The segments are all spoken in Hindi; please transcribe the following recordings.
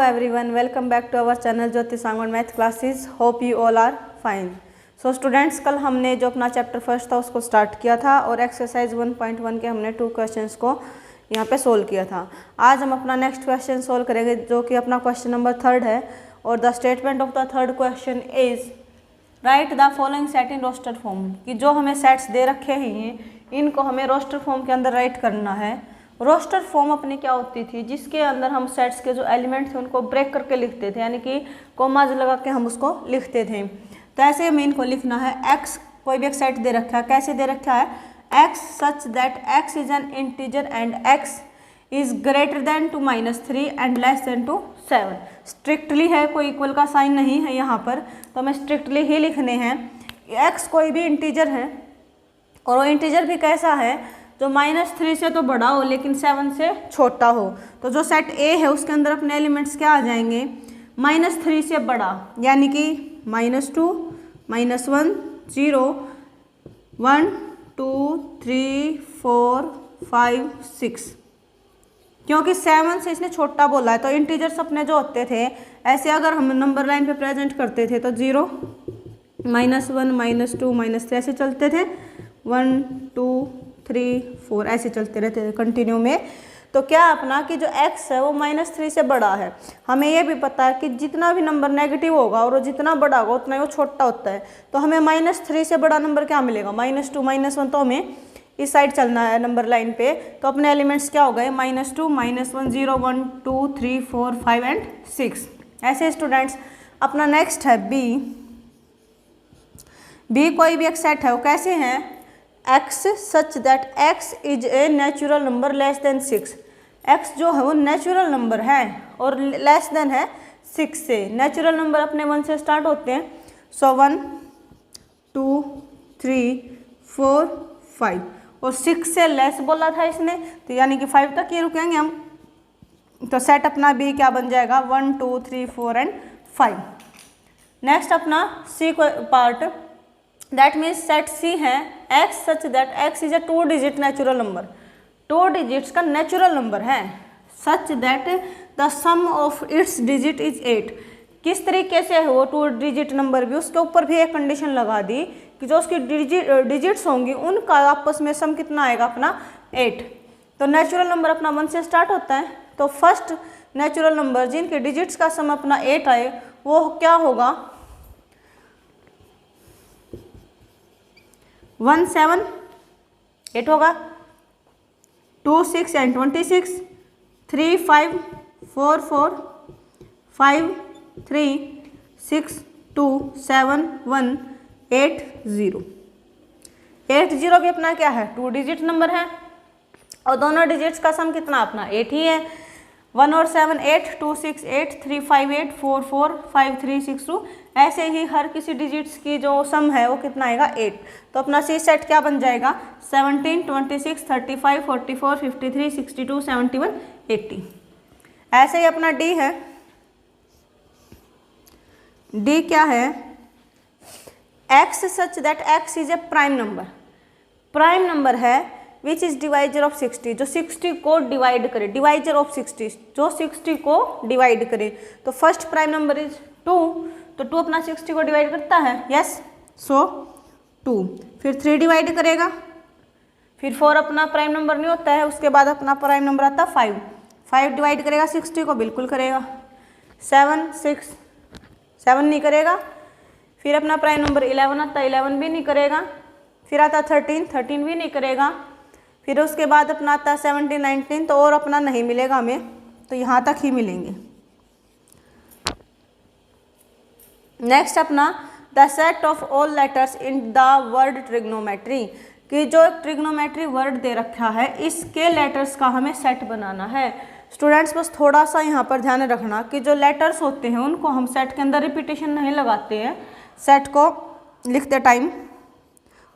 everyone, welcome back to our channel Jyoti Sangwan math classes. Hope you all are fine. So students, कल हमने जो अपना चैप्टर फर्स्ट था उसको स्टार्ट किया था और एक्सरसाइज 1.1 के हमने 2 क्वेश्चंस को यहाँ पे सोल्व किया था। आज हम अपना नेक्स्ट क्वेश्चन सोल्व करेंगे जो कि अपना क्वेश्चन नंबर 3 है और the statement of the third question is write the following set in roster form. कि जो हमें सेट्स दे रखे हैं इनको हमें रोस्टर फॉर्म के अंदर राइट करना है। रोस्टर फॉर्म अपनी क्या होती थी, जिसके अंदर हम सेट्स के जो एलिमेंट थे उनको ब्रेक करके लिखते थे, यानी कि कोमाज लगा के हम उसको लिखते थे। तो ऐसे हमें इनको लिखना है। एक्स कोई भी एक सेट दे रखा है, कैसे दे रखा है, X such that X is an integer and X is greater than to -3 and less than to 7। Strictly है, कोई इक्वल का साइन नहीं है यहाँ पर, तो हमें स्ट्रिक्टली ही लिखने हैं। एक्स कोई भी इंटीजर है और वो इंटीजर भी कैसा है जो -3 से तो बड़ा हो लेकिन 7 से छोटा हो। तो जो सेट ए है उसके अंदर अपने एलिमेंट्स क्या आ जाएंगे, -3 से बड़ा, यानी कि -2, -1, 0, 1, 2, 3, 4, 5, 6। क्योंकि 7 से इसने छोटा बोला है तो इंटीजर्स अपने जो होते थे ऐसे अगर हम नंबर लाइन पे प्रेजेंट करते थे तो 0, -1, -2, -3 ऐसे चलते थे, 1, 2, 3, 4 ऐसे चलते रहते थे कंटिन्यू में। तो क्या अपना कि जो x है वो -3 से बड़ा है। हमें ये भी पता है कि जितना भी नंबर नेगेटिव होगा और वो जितना बड़ा होगा उतना ही वो छोटा होता है। तो हमें -3 से बड़ा नंबर क्या मिलेगा, -2, -1। तो हमें इस साइड चलना है नंबर लाइन पे। तो अपने एलिमेंट्स क्या हो गए, -2, -1, 0, 1, 2, 3, 4, 5 एंड 6। ऐसे स्टूडेंट्स अपना नेक्स्ट है बी कोई भी एक सेट है, वो कैसे हैं, x such that x is a natural number less than 6। x जो है वो नेचुरल नंबर है और लेस देन है 6 से। नेचुरल नंबर अपने 1 से स्टार्ट होते हैं। सो 1, 2, 3, 4, 5 और 6 से लेस बोला था इसने, तो यानी कि 5 तक ही रुकेंगे हम। तो सेट अपना बी क्या बन जाएगा, 1, 2, 3, 4 एंड 5। नेक्स्ट अपना C part, that means set C है x such that x is a 2 digit natural number. 2 digits का नेचुरल नंबर है। Such that the sum of its digit is 8। किस तरीके से है वो 2 डिजिट नंबर भी, उसके ऊपर भी एक कंडीशन लगा दी कि जो उसकी डिजिट्स होंगी उनका आपस में सम कितना आएगा अपना 8। तो नेचुरल नंबर अपना 1 से स्टार्ट होता है। तो फर्स्ट नेचुरल नंबर जिनके डिजिट्स का सम अपना 8 आए वो क्या होगा, 1, 7, 8 होगा, 2, 6 एंड 26, 3, 5, 4, 4, 5, 3, 6, 2, 7, 1, 8, 0। 8, 0 भी अपना क्या है, 2 डिजिट नंबर है और दोनों डिजिट्स का सम कितना अपना 8 ही है। 1 और 7 8, 2, 6, 8, 3, 5, 8, 4, 4, 5, 3, 6, 2। ऐसे ही हर किसी डिजिट्स की जो सम है वो कितना आएगा 8। तो अपना सी सेट क्या बन जाएगा, 17, 26, 35, 44, 53, 62, 71, 80। ऐसे ही अपना डी है। डी क्या है, X such that X is a prime number. Prime number है विच इज डिवाइजर ऑफ 60, जो 60 को डिवाइड करे, डिवाइजर ऑफ 60 जो 60 को डिवाइड करे। तो फर्स्ट प्राइम नंबर इज 2, तो 2 अपना 60 को डिवाइड करता है, यस। सो 2, फिर 3 डिवाइड करेगा, फिर 4 अपना प्राइम नंबर नहीं होता है, उसके बाद अपना प्राइम नंबर आता है 5। 5 डिवाइड करेगा 60 को, बिल्कुल करेगा। 7, 6, 7 नहीं करेगा। फिर अपना प्राइम नंबर 11 आता है, 11 भी नहीं करेगा। फिर आता 13, 13 भी नहीं करेगा। फिर उसके बाद अपना आता है 17, 19, तो और अपना नहीं मिलेगा हमें, तो यहाँ तक ही मिलेंगे। नेक्स्ट अपना the set of all letters in the word trigonometry. कि जो ट्रिग्नोमेट्री वर्ड दे रखा है इसके लेटर्स का हमें सेट बनाना है। स्टूडेंट्स बस थोड़ा सा यहाँ पर ध्यान रखना कि जो लेटर्स होते हैं उनको हम सेट के अंदर रिपीटेशन नहीं लगाते हैं सेट को लिखते टाइम।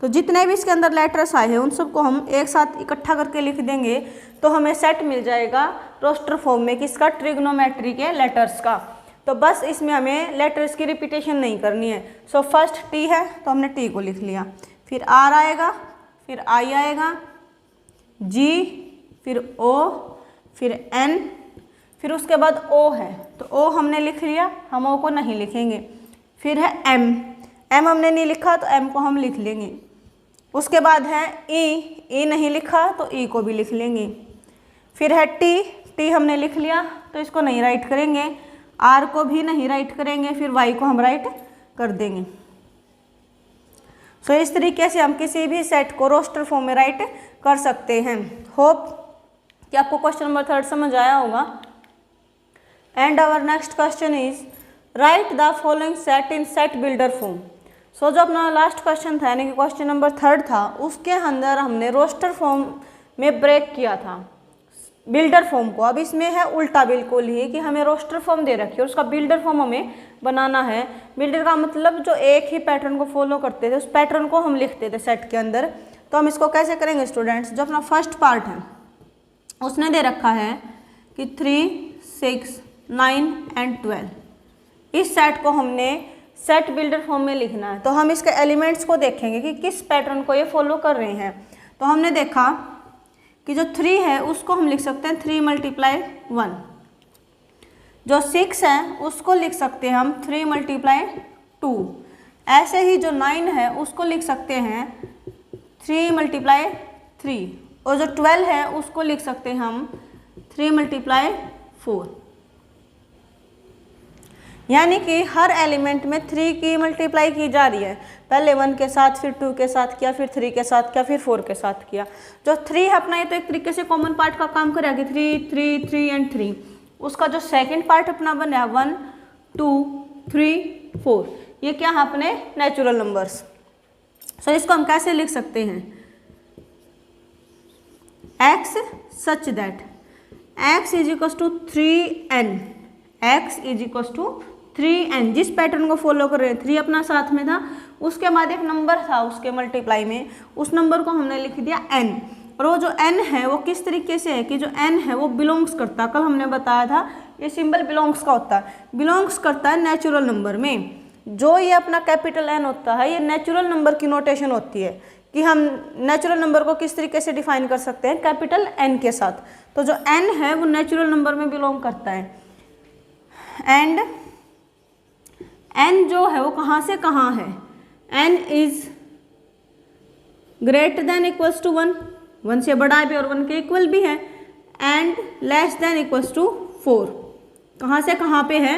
तो जितने भी इसके अंदर लेटर्स आए हैं उन सबको हम एक साथ इकट्ठा करके लिख देंगे तो हमें सेट मिल जाएगा रोस्टर फॉर्म में किसका, ट्रिग्नोमेट्री के लेटर्स का। तो बस इसमें हमें लेटर्स की रिपीटेशन नहीं करनी है। सो फर्स्ट टी है तो हमने टी को लिख लिया, फिर आर आएगा, फिर आई आएगा, जी, फिर ओ, फिर एन, फिर उसके बाद ओ है, तो ओ हमने लिख लिया, हम ओ को नहीं लिखेंगे। फिर है एम, एम हमने नहीं लिखा तो एम को हम लिख लेंगे। उसके बाद है ई, ई नहीं लिखा तो ई को भी लिख लेंगे। फिर है टी, टी हमने लिख लिया तो इसको नहीं राइट करेंगे, आर को भी नहीं राइट करेंगे, फिर वाई को हम राइट कर देंगे। सो इस तरीके से हम किसी भी सेट को रोस्टर फॉर्म में राइट कर सकते हैं। होप कि आपको क्वेश्चन नंबर 3 समझ आया होगा। And our next question is write the following set in set builder form. So जो अपना लास्ट क्वेश्चन था यानी कि क्वेश्चन नंबर 3 था, उसके अंदर हमने रोस्टर फॉर्म में ब्रेक किया था बिल्डर फॉर्म को। अब इसमें है उल्टा बिल्कुल ही कि हमें रोस्टर फॉर्म दे रखी है और उसका बिल्डर फॉर्म हमें बनाना है। बिल्डर का मतलब जो एक ही पैटर्न को फॉलो करते थे उस पैटर्न को हम लिखते थे सेट के अंदर। तो हम इसको कैसे करेंगे स्टूडेंट्स, जो अपना फर्स्ट पार्ट है उसने दे रखा है कि 3, 6, 9 एंड 12, इस सेट को हमने सेट बिल्डर फॉर्म में लिखना है। तो हम इसके एलिमेंट्स को देखेंगे कि किस पैटर्न को ये फॉलो कर रहे हैं। तो हमने देखा कि जो 3 है उसको हम लिख सकते हैं 3 × 1, जो 6 है उसको लिख सकते हैं हम 3 × 2, ऐसे ही जो 9 है उसको लिख सकते हैं 3 × 3, और जो 12 है उसको लिख सकते हैं हम 3 × 4। यानी कि हर एलिमेंट में 3 की मल्टीप्लाई की जा रही है। पहले 1 के साथ, फिर 2 के साथ किया, फिर 3 के साथ किया, फिर 4 के साथ किया। जो 3 है अपना ये तो एक तरीके से कॉमन पार्ट का काम करेगा, 3, 3, 3 एंड 3। उसका जो सेकंड पार्ट अपना बन रहा है 1, 2, 3, 4, ये क्या है अपने नेचुरल नंबर्स। सो इसको हम कैसे लिख सकते हैं, x such that x = 3n, x = 3n, जिस पैटर्न को फॉलो कर रहे हैं 3 अपना साथ में था, उसके बाद एक नंबर था उसके मल्टीप्लाई में, उस नंबर को हमने लिख दिया n। और वो जो n है वो किस तरीके से है कि जो n है वो बिलोंग्स करता है, कल हमने बताया था ये सिंबल बिलोंग्स का होता है, बिलोंग्स करता है नेचुरल नंबर में। जो ये अपना कैपिटल N होता है ये नेचुरल नंबर की नोटेशन होती है कि हम नेचुरल नंबर को किस तरीके से डिफाइन कर सकते हैं, कैपिटल N के साथ। तो जो n है वो नेचुरल नंबर में बिलोंग करता है। एंड n जो है वो कहाँ से कहाँ है, n is greater than equals to 1, 1 से बड़ा भी और 1 के इक्वल भी है, and less than equals to 4, कहाँ से कहाँ पे है,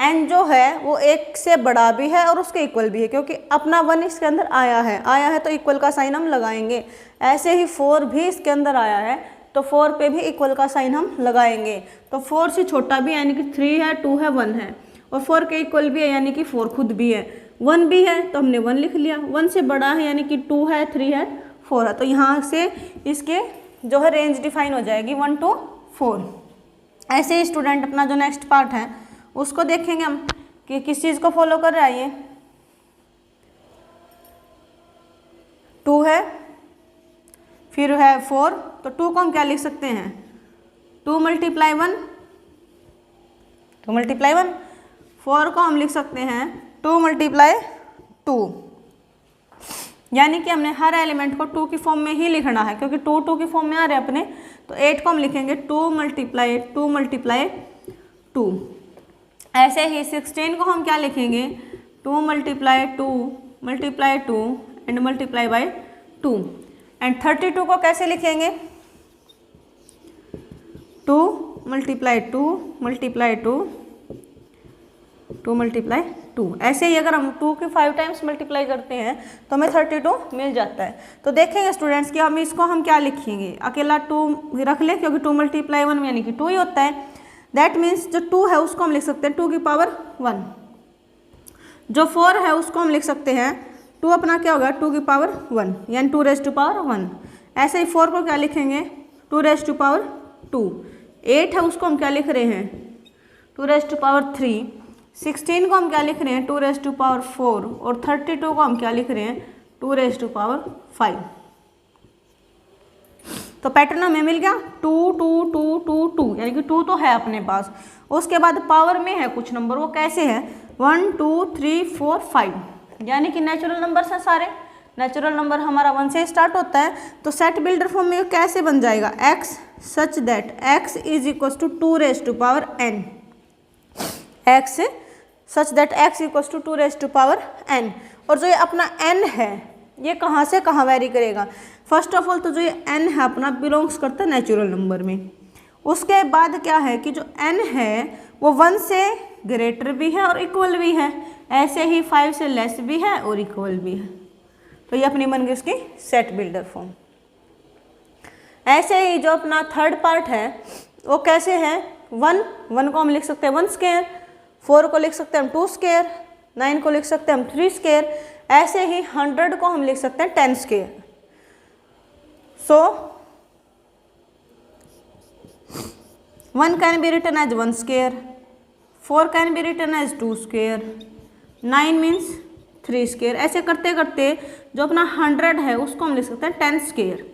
n जो है वो 1 से बड़ा भी है और उसके इक्वल भी है, क्योंकि अपना 1 इसके अंदर आया है तो इक्वल का साइन हम लगाएंगे। ऐसे ही 4 भी इसके अंदर आया है तो 4 पे भी इक्वल का साइन हम लगाएंगे। तो 4 से छोटा भी यानी कि 3 है, 2 है, 1 है, और 4 के इक्वल भी है यानी कि 4 खुद भी है, 1 भी है तो हमने 1 लिख लिया, 1 से बड़ा है यानी कि 2 है, 3 है, 4 है। तो यहाँ से इसके जो है रेंज डिफाइन हो जाएगी 1 to 4। ऐसे ही स्टूडेंट अपना जो नेक्स्ट पार्ट है उसको देखेंगे हम कि किस चीज़ को फॉलो कर रहा है। ये 2 है, फिर है 4, तो 2 को हम क्या लिख सकते हैं, 2 × 1, 2 × 1, 4 को हम लिख सकते हैं 2 × 2, यानी कि हमने हर एलिमेंट को 2 की फॉर्म में ही लिखना है, क्योंकि 2 2 की फॉर्म में आ रहे हैं अपने। तो 8 को हम लिखेंगे 2 × 2। ऐसे ही 16 को हम क्या लिखेंगे, 2 × 2 एंड मल्टीप्लाई बाय 2। एंड 32 को कैसे लिखेंगे, 2 × 2 ऐसे ही अगर हम 2 के 5 टाइम्स मल्टीप्लाई करते हैं तो हमें 32 मिल जाता है। तो देखेंगे स्टूडेंट्स कि हम इसको हम क्या लिखेंगे, अकेला 2 रख लें क्योंकि 2 × 1 यानी कि 2 ही होता है। दैट मीन्स जो 2 है उसको हम लिख सकते हैं 2 की पावर 1, जो 4 है उसको हम लिख सकते हैं 2 अपना क्या होगा 2 की पावर 1 यानी 2 raised to power 1। ऐसे ही 4 को क्या लिखेंगे 2 raised to power 2। 8 है उसको हम क्या लिख रहे हैं 2 raised to power 3। 16 को हम क्या लिख रहे हैं 2 raised to power 4, और 32 को हम क्या लिख रहे हैं 2 raised to power 5। तो पैटर्न हमें मिल गया 2 2 2 2 2, यानी कि 2 तो है अपने पास। उसके बाद पावर में है कुछ नंबर, वो कैसे है 1 2 3 4 5, यानी कि नेचुरल नंबर्स हैं सारे। नेचुरल नंबर हमारा 1 से स्टार्ट होता है, तो सेट बिल्डर फॉर्म में कैसे बन जाएगा, x such that x is equal to 2 raise to power n, x such that x equal to 2 raise to power n। और जो ये अपना n है ये कहाँ से कहाँ वेरी करेगा, फर्स्ट ऑफ ऑल तो जो ये n है अपना बिलोंग्स करता है नेचुरल नंबर में। उसके बाद क्या है कि जो n है वो 1 से ग्रेटर भी है और इक्वल भी है, ऐसे ही 5 से लेस भी है और इक्वल भी है। तो ये अपनी बन गई उसकी सेट बिल्डर फॉर्म। ऐसे ही जो अपना थर्ड पार्ट है वो कैसे है, 1 को हम लिख सकते हैं 1 स्क्वायर, 4 को लिख सकते हैं हम 2 स्क्वायर, 9 को लिख सकते हैं हम 3 स्क्वायर, ऐसे ही 100 को हम लिख सकते हैं 10 square. So 1 can be written as 1 square, 4 can be written as 2 square, 9 means 3 square. ऐसे करते करते जो अपना 100 है उसको हम लिख सकते हैं 10 स्क्वायर,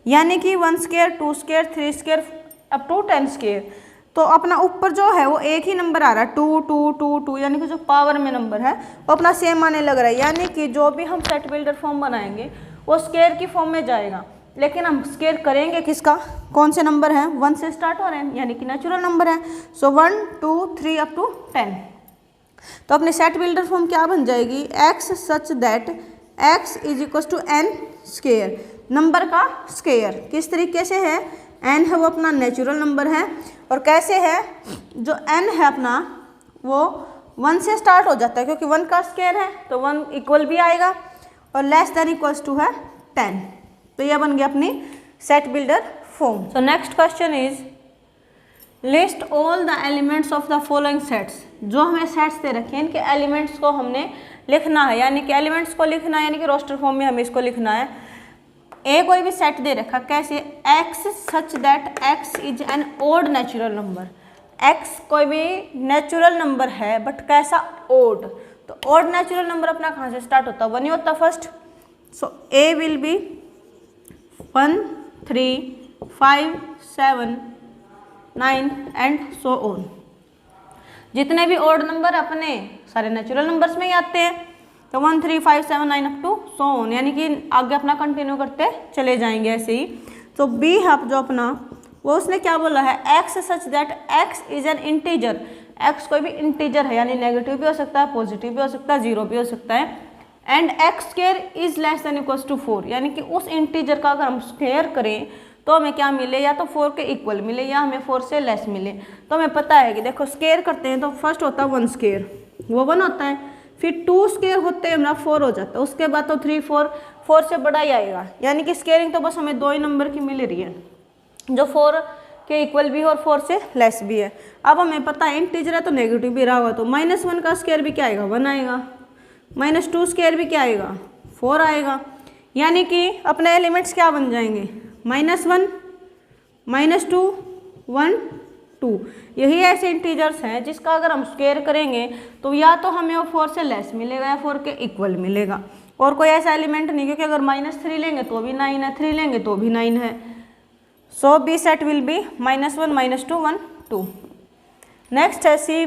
यानी कि 1 square, 2 square, 3 square up to 10 square. तो अपना ऊपर जो है वो एक ही नंबर आ रहा है 2 2 2 2, यानी कि जो पावर में नंबर है वो अपना सेम आने लग रहा है, यानी कि जो भी हम सेट बिल्डर फॉर्म बनाएंगे वो स्क्वायर की फॉर्म में जाएगा। लेकिन हम स्क्वायर करेंगे किसका, कौन से नंबर है, 1 से स्टार्ट हो रहे हैं यानी कि नेचुरल नंबर है। सो 1 2 3 अप टू 10। तो अपने सेट बिल्डर फॉर्म क्या बन जाएगी, x such that x is equal to n square, number का स्क्वायर। किस तरीके से है, n है वो अपना नेचुरल नंबर है, और कैसे है, जो n है अपना वो 1 से स्टार्ट हो जाता है क्योंकि 1 का स्क्वायर है तो 1 इक्वल भी आएगा, और लेस देन इक्वल्स टू है 10। तो यह बन गया अपनी set builder form. So next question is list all the elements of the following sets. जो हमें सेट्स दे रखे हैं इनके एलिमेंट्स को हमने लिखना है, यानी कि एलिमेंट्स को लिखना है, यानी कि रोस्टर फॉर्म में हमें इसको लिखना है। ए कोई भी सेट दे रखा, कैसे, x such that x is an odd natural number. x कोई भी नेचुरल नंबर है बट कैसा, ओड। तो ओड नेचुरल नंबर अपना कहाँ से स्टार्ट होता है, 1 ही होता first. So A will be 1 3 5 7 9 and so on. जितने भी ओड नंबर अपने सारे नेचुरल नंबर्स में ही आते हैं, तो 1 3 5 7 9 अप टू सो ऑन, यानी कि आगे अपना कंटिन्यू करते चले जाएंगे ऐसे ही। तो बी है जो अपना वो उसने क्या बोला है, x such that x is an integer. x कोई भी इंटीजर है, यानी नेगेटिव भी हो सकता है, पॉजिटिव भी हो सकता है, 0 भी हो सकता है। And x square is less than equals to 4, यानी कि उस इंटीजर का अगर हम स्क्वायर करें तो हमें क्या मिले, या तो 4 के इक्वल मिले या हमें 4 से लेस मिले। तो हमें पता है कि देखो स्क्वायर करते हैं तो फर्स्ट होता है 1 स्क्वायर, वो 1 होता है, फिर 2 स्क्वायर होते हैं हमारा 4 हो जाता है, उसके बाद तो 3 4 से बड़ा ही आएगा, यानी कि स्क्वायरिंग तो बस हमें 2 ही नंबर की मिल रही है, जो 4 के इक्वल भी है और 4 से लेस भी है। अब हमें पता है इंटीजर है तो नेगेटिव भी रहा होगा, तो -1 का स्क्वायर भी क्या आएगा, 1 आएगा, -2 स्क्वायर भी क्या आएगा, 4 आएगा, यानी कि अपने एलिमेंट्स क्या बन जाएंगे, -1 -2 1 2। यही ऐसे इंटीजर्स हैं जिसका अगर हम स्क्वायर करेंगे तो या तो हमें वो 4 से लेस मिलेगा या 4 के इक्वल मिलेगा, और कोई ऐसा एलिमेंट नहीं, क्योंकि अगर -3 लेंगे तो भी 9 है, 3 लेंगे तो भी 9 है। So B set will be -1 -2 1 2। Next है C,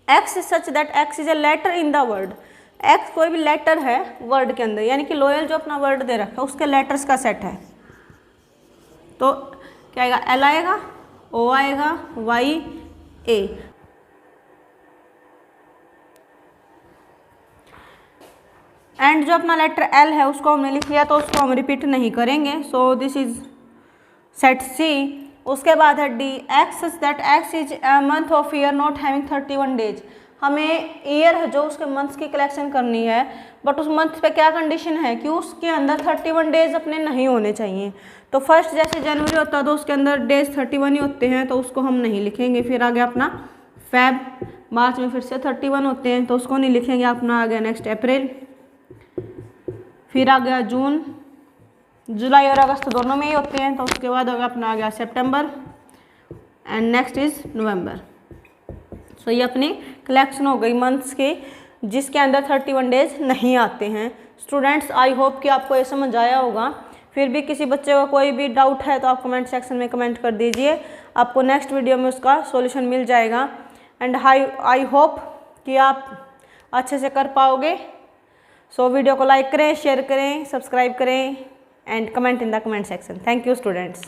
x such that x is a letter in the word. x कोई भी लेटर है वर्ड के अंदर, यानी कि लोयल जो अपना वर्ड दे रखा है उसके लेटर्स का सेट है। तो क्या आएगा, L आएगा, O आएगा, Y A। एंड जो अपना लेटर L है उसको हमने लिख लिया तो उसको हम रिपीट नहीं करेंगे। So this is set C। उसके बाद है D, x such that x is a month of year not having 31 days. हमें ईयर है जो उसके मंथ्स की कलेक्शन करनी है, बट उस मंथ पे क्या कंडीशन है कि उसके अंदर 31 डेज अपने नहीं होने चाहिए। तो फर्स्ट जैसे जनवरी होता है तो उसके अंदर डेज 31 ही होते हैं, तो उसको हम नहीं लिखेंगे। फिर आ गया अपना फेब, मार्च में फिर से 31 होते हैं तो उसको नहीं लिखेंगे। अपना आ गया नेक्स्ट अप्रैल, फिर आ गया जून, जुलाई और अगस्त दोनों में ही होते हैं, तो उसके बाद होगा अपना आ गया सितंबर, एंड नेक्स्ट इज नवंबर। सो ये अपनी कलेक्शन हो गई मंथ्स की जिसके अंदर 31 डेज नहीं आते हैं। स्टूडेंट्स आई होप कि आपको ये समझ आया होगा। फिर भी किसी बच्चे को कोई भी डाउट है तो आप कमेंट सेक्शन में कमेंट कर दीजिए, आपको नेक्स्ट वीडियो में उसका सॉल्यूशन मिल जाएगा। एंड आई होप कि आप अच्छे से कर पाओगे। सो वीडियो को लाइक करें, शेयर करें, सब्सक्राइब करें and comment in the comment section. Thank you students.